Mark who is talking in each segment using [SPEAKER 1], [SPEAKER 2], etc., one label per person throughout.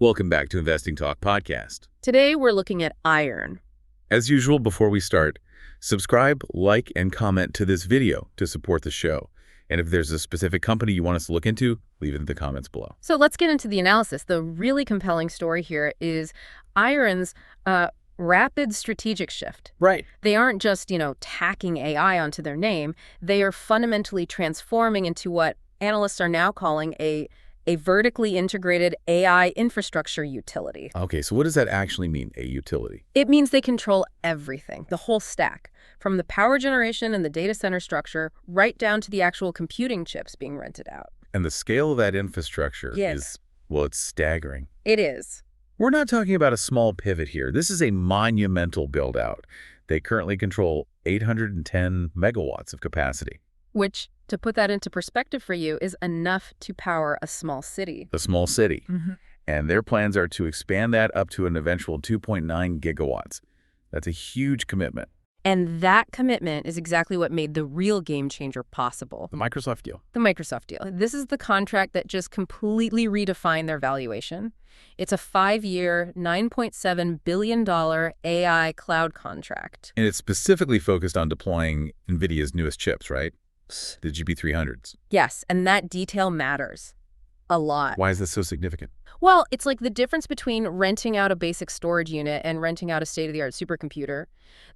[SPEAKER 1] Welcome back to Investing Talk Podcast.
[SPEAKER 2] Today, we're looking at IREN.
[SPEAKER 1] As usual, before we start, subscribe, like, and comment to this video to support the show. And if there's a specific company you want us to look into, leave it in the comments below.
[SPEAKER 2] So let's get into the analysis. The really compelling story here is IREN's rapid strategic shift.
[SPEAKER 1] Right.
[SPEAKER 2] They aren't just, tacking AI onto their name. They are fundamentally transforming into what analysts are now calling a vertically integrated AI infrastructure utility.
[SPEAKER 1] Okay, so what does that actually mean, a utility?
[SPEAKER 2] It means they control everything, the whole stack, from the power generation and the data center structure right down to the actual computing chips being rented out.
[SPEAKER 1] And the scale of that infrastructure
[SPEAKER 2] Yes.
[SPEAKER 1] is, well, it's staggering.
[SPEAKER 2] It is.
[SPEAKER 1] We're not talking about a small pivot here. This is a monumental build-out. They currently control 810 megawatts of capacity.
[SPEAKER 2] Which, to put that into perspective for you, is enough to power a small city.
[SPEAKER 1] A small city.
[SPEAKER 2] Mm-hmm.
[SPEAKER 1] And their plans are to expand that up to an eventual 2.9 gigawatts. That's a huge commitment.
[SPEAKER 2] And that commitment is exactly what made the real game changer possible.
[SPEAKER 1] The Microsoft deal.
[SPEAKER 2] The Microsoft deal. This is the contract that just completely redefined their valuation. It's a 5-year, $9.7 billion AI cloud contract.
[SPEAKER 1] And it's specifically focused on deploying NVIDIA's newest chips, right? The GB300s.
[SPEAKER 2] Yes, and that detail matters a lot.
[SPEAKER 1] Why is this so significant?
[SPEAKER 2] Well, it's like the difference between renting out a basic storage unit and renting out a state-of-the-art supercomputer.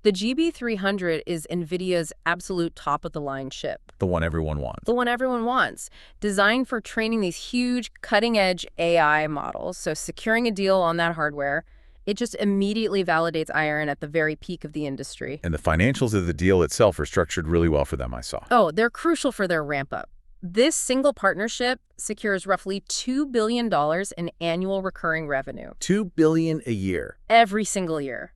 [SPEAKER 2] The GB300 is NVIDIA's absolute top-of-the-line chip.
[SPEAKER 1] The one everyone wants.
[SPEAKER 2] The one everyone wants. Designed for training these huge, cutting-edge AI models. So securing a deal on that hardware, it just immediately validates IREN at the very peak of the industry.
[SPEAKER 1] And the financials of the deal itself are structured really well for them, I saw.
[SPEAKER 2] Oh, they're crucial for their ramp-up. This single partnership secures roughly $2 billion in annual recurring revenue.
[SPEAKER 1] $2 billion a year.
[SPEAKER 2] Every single year.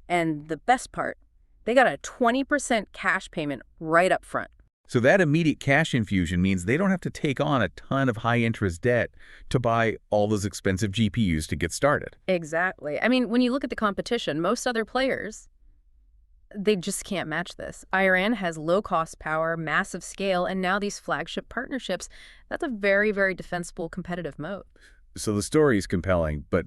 [SPEAKER 2] And the best part, they got a 20% cash payment right up front.
[SPEAKER 1] So that immediate cash infusion means they don't have to take on a ton of high-interest debt to buy all those expensive GPUs to get started.
[SPEAKER 2] Exactly. I mean, when you look at the competition, most other players, they just can't match this. IREN has low-cost power, massive scale, and now these flagship partnerships. That's a very, very defensible competitive moat.
[SPEAKER 1] So the story is compelling, but,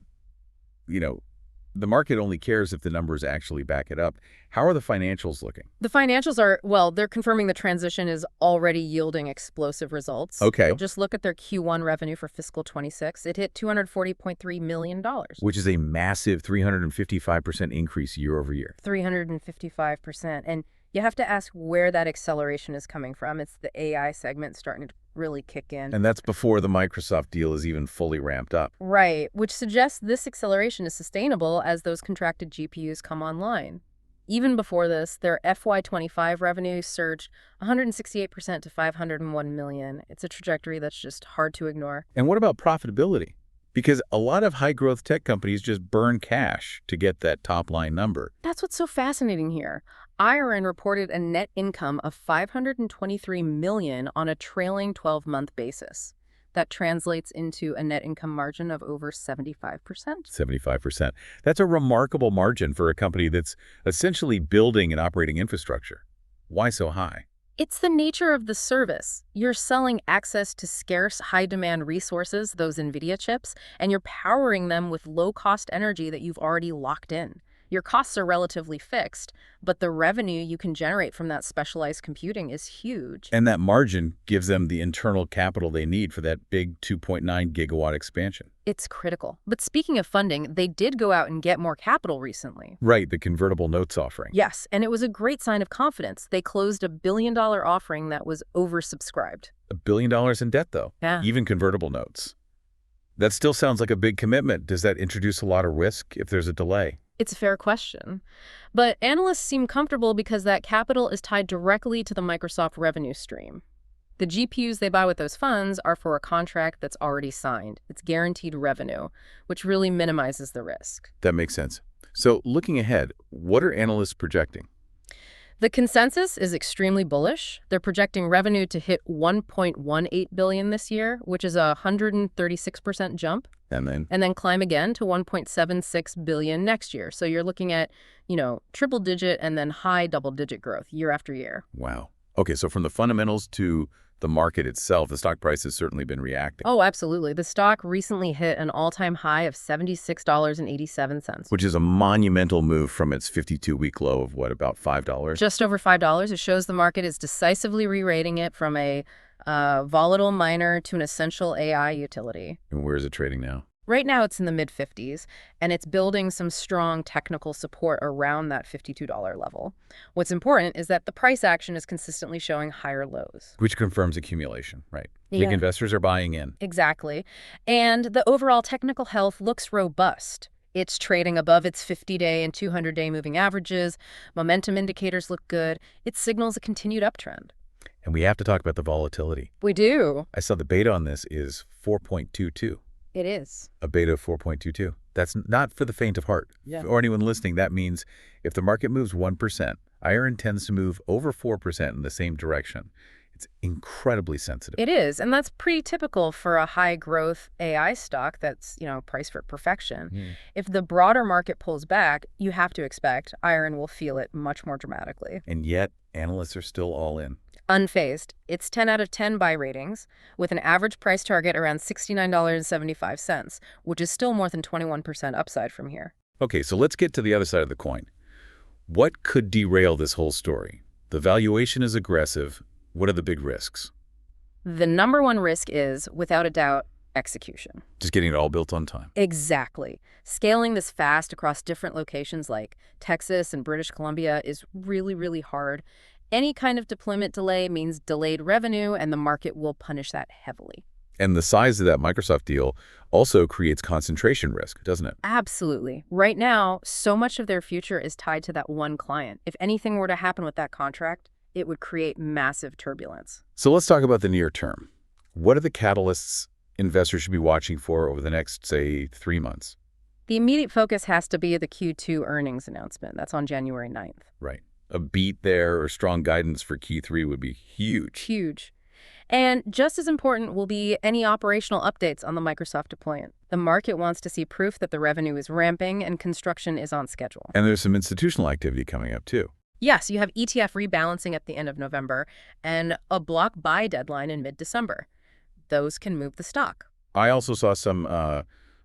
[SPEAKER 1] the market only cares if the numbers actually back it up. How are the financials looking?
[SPEAKER 2] The financials are, well, they're confirming the transition is already yielding explosive results.
[SPEAKER 1] Okay.
[SPEAKER 2] Just look at their Q1 revenue for fiscal 26. It hit $240.3 million.
[SPEAKER 1] Which is a massive 355% increase year over year.
[SPEAKER 2] 355%. And you have to ask where that acceleration is coming from. It's the AI segment starting to really kick in.
[SPEAKER 1] And that's before the Microsoft deal is even fully ramped up.
[SPEAKER 2] Right, which suggests this acceleration is sustainable as those contracted GPUs come online. Even before this, their FY25 revenue surged 168% to $501 million. It's a trajectory that's just hard to ignore.
[SPEAKER 1] And what about profitability? Because a lot of high-growth tech companies just burn cash to get that top-line number.
[SPEAKER 2] That's what's so fascinating here. IREN reported a net income of $523 million on a trailing 12-month basis. That translates into a net income margin of over 75%.
[SPEAKER 1] 75%. That's a remarkable margin for a company that's essentially building and operating infrastructure. Why so high?
[SPEAKER 2] It's the nature of the service. You're selling access to scarce, high-demand resources, those NVIDIA chips, and you're powering them with low-cost energy that you've already locked in. Your costs are relatively fixed, but the revenue you can generate from that specialized computing is huge.
[SPEAKER 1] And that margin gives them the internal capital they need for that big 2.9 gigawatt expansion.
[SPEAKER 2] It's critical. But speaking of funding, they did go out and get more capital recently.
[SPEAKER 1] Right, the convertible notes offering.
[SPEAKER 2] Yes, and it was a great sign of confidence. They closed $1 billion offering that was oversubscribed.
[SPEAKER 1] $1 billion in debt, though.
[SPEAKER 2] Yeah.
[SPEAKER 1] Even convertible notes. That still sounds like a big commitment. Does that introduce a lot of risk if there's a delay?
[SPEAKER 2] It's a fair question. But analysts seem comfortable because that capital is tied directly to the Microsoft revenue stream. The GPUs they buy with those funds are for a contract that's already signed. It's guaranteed revenue, which really minimizes the risk.
[SPEAKER 1] That makes sense. So looking ahead, what are analysts projecting?
[SPEAKER 2] The consensus is extremely bullish. They're projecting revenue to hit $1.18 billion this year, which is a 136% jump.
[SPEAKER 1] And
[SPEAKER 2] then climb again to $1.76 billion next year. So you're looking at, triple-digit and then high double-digit growth year after year.
[SPEAKER 1] Wow. Okay, so from the fundamentals to the market itself, the stock price has certainly been reacting,
[SPEAKER 2] Oh, absolutely. The stock recently hit an all-time high of $76.87.
[SPEAKER 1] which is a monumental move from its 52-week low of what, about $5?
[SPEAKER 2] Just over $5. It shows the market is decisively re-rating it from a volatile miner to an essential AI utility.
[SPEAKER 1] And where is it trading now?
[SPEAKER 2] Right now, it's in the mid-50s, and it's building some strong technical support around that $52 level. What's important is that the price action is consistently showing higher lows.
[SPEAKER 1] Which confirms accumulation, right? Big
[SPEAKER 2] Yeah.
[SPEAKER 1] investors are buying in.
[SPEAKER 2] Exactly. And the overall technical health looks robust. It's trading above its 50-day and 200-day moving averages. Momentum indicators look good. It signals a continued uptrend.
[SPEAKER 1] And we have to talk about the volatility.
[SPEAKER 2] We do.
[SPEAKER 1] I saw the beta on this is 4.22.
[SPEAKER 2] It is.
[SPEAKER 1] A beta of 4.22. That's not for the faint of heart.
[SPEAKER 2] Yeah.
[SPEAKER 1] Or anyone listening, that means if the market moves 1%, IREN tends to move over 4% in the same direction. It's incredibly sensitive.
[SPEAKER 2] It is, and that's pretty typical for a high-growth AI stock that's, priced for perfection. If the broader market pulls back, you have to expect IREN will feel it much more dramatically.
[SPEAKER 1] And yet, analysts are still all in.
[SPEAKER 2] Unfazed, it's 10 out of 10 buy ratings, with an average price target around $69.75, which is still more than 21% upside from here.
[SPEAKER 1] Okay, so let's get to the other side of the coin. What could derail this whole story? The valuation is aggressive. What are the big risks?
[SPEAKER 2] The number one risk is, without a doubt, execution.
[SPEAKER 1] Just getting it all built on time.
[SPEAKER 2] Exactly. Scaling this fast across different locations like Texas and British Columbia is really, really hard. Any kind of deployment delay means delayed revenue, and the market will punish that heavily.
[SPEAKER 1] And the size of that Microsoft deal also creates concentration risk, doesn't it?
[SPEAKER 2] Absolutely. Right now, so much of their future is tied to that one client. If anything were to happen with that contract, it would create massive turbulence.
[SPEAKER 1] So let's talk about the near term. What are the catalysts investors should be watching for over the next, say, 3 months?
[SPEAKER 2] The immediate focus has to be the Q2 earnings announcement. That's on January 9th.
[SPEAKER 1] Right. A beat there or strong guidance for Q3 would be huge.
[SPEAKER 2] Huge. And just as important will be any operational updates on the Microsoft deployment. The market wants to see proof that the revenue is ramping and construction is on schedule.
[SPEAKER 1] And there's some institutional activity coming up, too.
[SPEAKER 2] Yes, you have ETF rebalancing at the end of November and a block buy deadline in mid-December. Those can move the stock.
[SPEAKER 1] I also saw some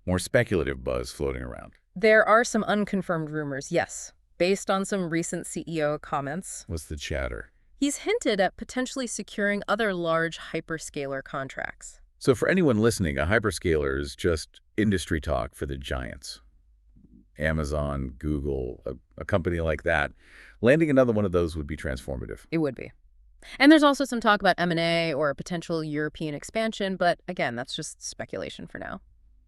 [SPEAKER 1] more speculative buzz floating around.
[SPEAKER 2] There are some unconfirmed rumors, yes, based on some recent CEO comments.
[SPEAKER 1] What's the chatter?
[SPEAKER 2] He's hinted at potentially securing other large hyperscaler contracts.
[SPEAKER 1] So for anyone listening, a hyperscaler is just industry talk for the giants. Amazon, Google, a company like that. Landing another one of those would be transformative.
[SPEAKER 2] It would be. And there's also some talk about M&A or a potential European expansion, but again, that's just speculation for now.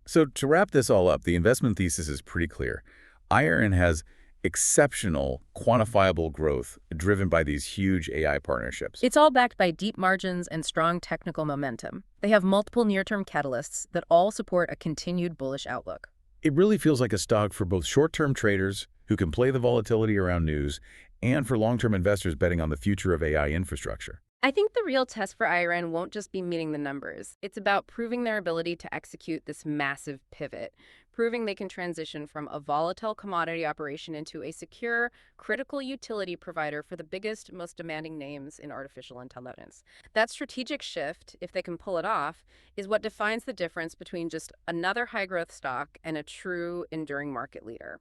[SPEAKER 1] So to wrap this all up, the investment thesis is pretty clear. IREN has exceptional, quantifiable growth driven by these huge AI partnerships.
[SPEAKER 2] It's all backed by deep margins and strong technical momentum. They have multiple near-term catalysts that all support a continued bullish outlook.
[SPEAKER 1] It really feels like a stock for both short-term traders who can play the volatility around news and for long-term investors betting on the future of AI infrastructure.
[SPEAKER 2] I think the real test for IREN won't just be meeting the numbers. It's about proving their ability to execute this massive pivot, proving they can transition from a volatile commodity operation into a secure, critical utility provider for the biggest, most demanding names in artificial intelligence. That strategic shift, if they can pull it off, is what defines the difference between just another high-growth stock and a true, enduring market leader.